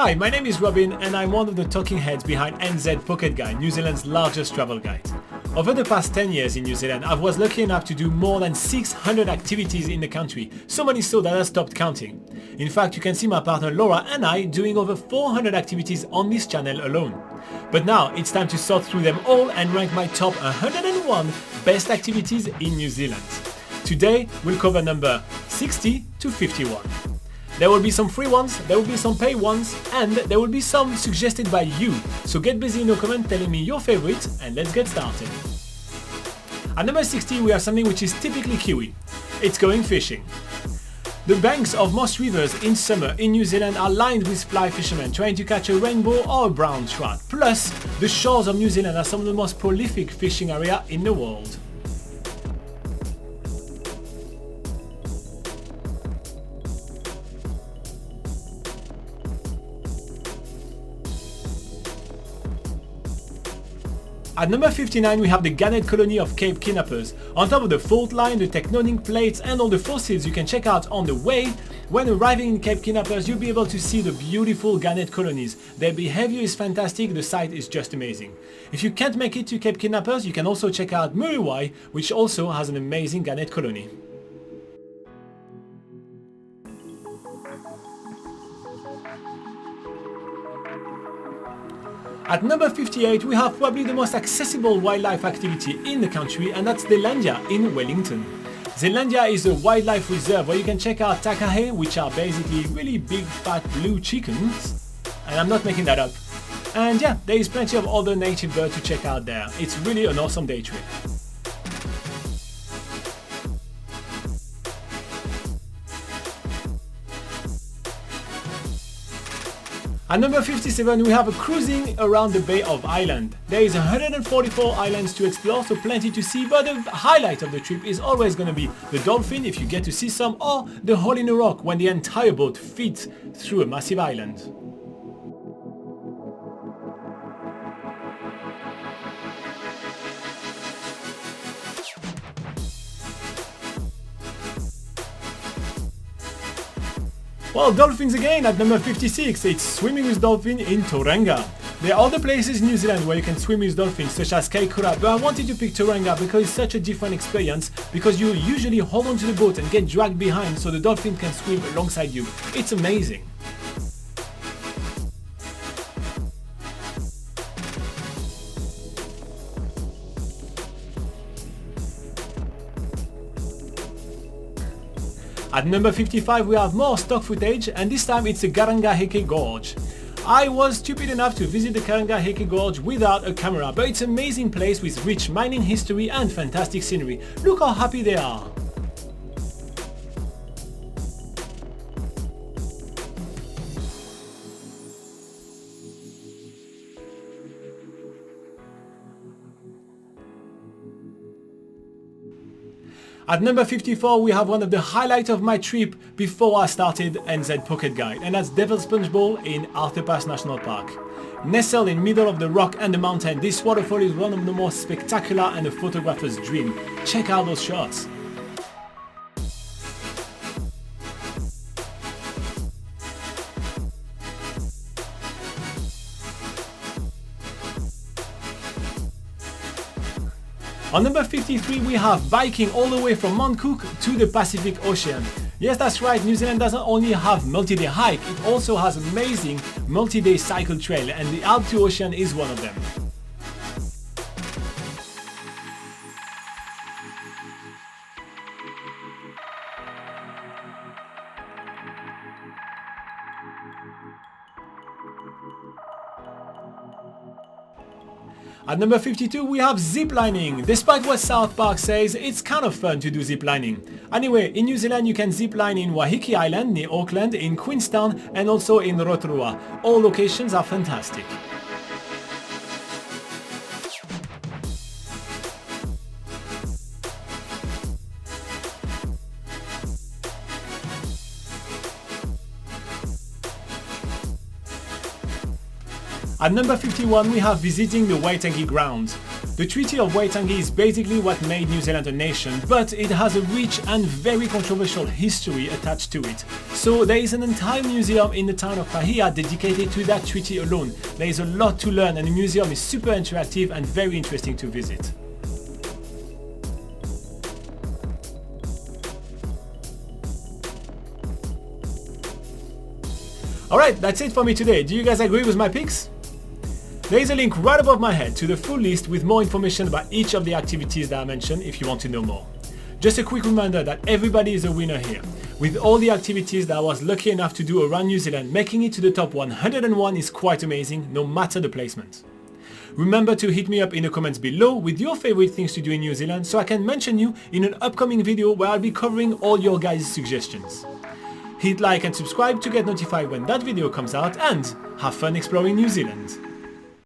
Hi, my name is Robin and I'm one of the talking heads behind NZ Pocket Guide, New Zealand's largest travel guide. Over the past 10 years in New Zealand, I was lucky enough to do more than 600 activities in the country, so many so that I stopped counting. In fact, you can see my partner Laura and I doing over 400 activities on this channel alone. But now it's time to sort through them all and rank my top 101 best activities in New Zealand. Today we'll cover number 60 to 51. There will be some free ones, there will be some paid ones, and there will be some suggested by you. So get busy in your comment telling me your favorite and let's get started. At number 60 we have something which is typically Kiwi. It's going fishing. The banks of most rivers in summer in New Zealand are lined with fly fishermen trying to catch a rainbow or a brown trout. Plus, the shores of New Zealand are some of the most prolific fishing areas in the world. At number 59 we have the Gannet colony of Cape Kidnappers. On top of the fault line, the tectonic plates and all the fossils you can check out on the way. When arriving in Cape Kidnappers you'll be able to see the beautiful Gannet colonies. Their behavior is fantastic, the site is just amazing. If you can't make it to Cape Kidnappers you can also check out Muriwai, which also has an amazing Gannet colony. At number 58 we have probably the most accessible wildlife activity in the country, and that's Zlandia in Wellington. Zlandia is a wildlife reserve where you can check out takahe, which are basically really big fat blue chickens, and I'm not making that up. And yeah, there is plenty of other native birds to check out there. It's really an awesome day trip. At number 57 we have a cruising around the Bay of Island. There is 144 islands to explore, so plenty to see, but the highlight of the trip is always going to be the dolphin if you get to see some, or the hole in a rock when the entire boat fits through a massive island. Well, dolphins again at number 56, it's swimming with dolphins in Tauranga. There are other places in New Zealand where you can swim with dolphins, such as Kaikoura, but I wanted to pick Tauranga because it's such a different experience, because you usually hold onto the boat and get dragged behind so the dolphin can swim alongside you. It's amazing. At number 55 we have more stock footage, and this time it's the Karaka Gorge. I was stupid enough to visit the Karaka Gorge without a camera, but it's an amazing place with rich mining history and fantastic scenery. Look how happy they are. At number 54 we have one of the highlights of my trip before I started NZ Pocket Guide, and that's Devil's Sponge Bowl in Arthur Pass National Park. Nestled in the middle of the rock and the mountain, this waterfall is one of the most spectacular and a photographer's dream. Check out those shots. On number 53 we have biking all the way from Mount Cook to the Pacific Ocean. Yes, that's right, New Zealand doesn't only have multi-day hike, it also has amazing multi-day cycle trail, and the Alp to Ocean is one of them. At number 52 we have ziplining. Despite what South Park says, it's kind of fun to do ziplining. Anyway, in New Zealand you can zipline in Waiheke Island near Auckland, in Queenstown and also in Rotorua. All locations are fantastic. At number 51 we have visiting the Waitangi Grounds. The The Treaty of Waitangi is basically what made New Zealand a nation, but it has a rich and very controversial history attached to it. So there is an entire museum in the town of Pahia dedicated to that treaty alone. There is a lot to learn and the museum is super interactive and very interesting to visit. Alright, that's it for me today. Do you guys agree with my picks? There is a link right above my head to the full list with more information about each of the activities that I mentioned if you want to know more. Just a quick reminder that everybody is a winner here. With all the activities that I was lucky enough to do around New Zealand, making it to the top 101 is quite amazing, no matter the placement. Remember to hit me up in the comments below with your favorite things to do in New Zealand so I can mention you in an upcoming video where I'll be covering all your guys' suggestions. Hit like and subscribe to get notified when that video comes out and have fun exploring New Zealand!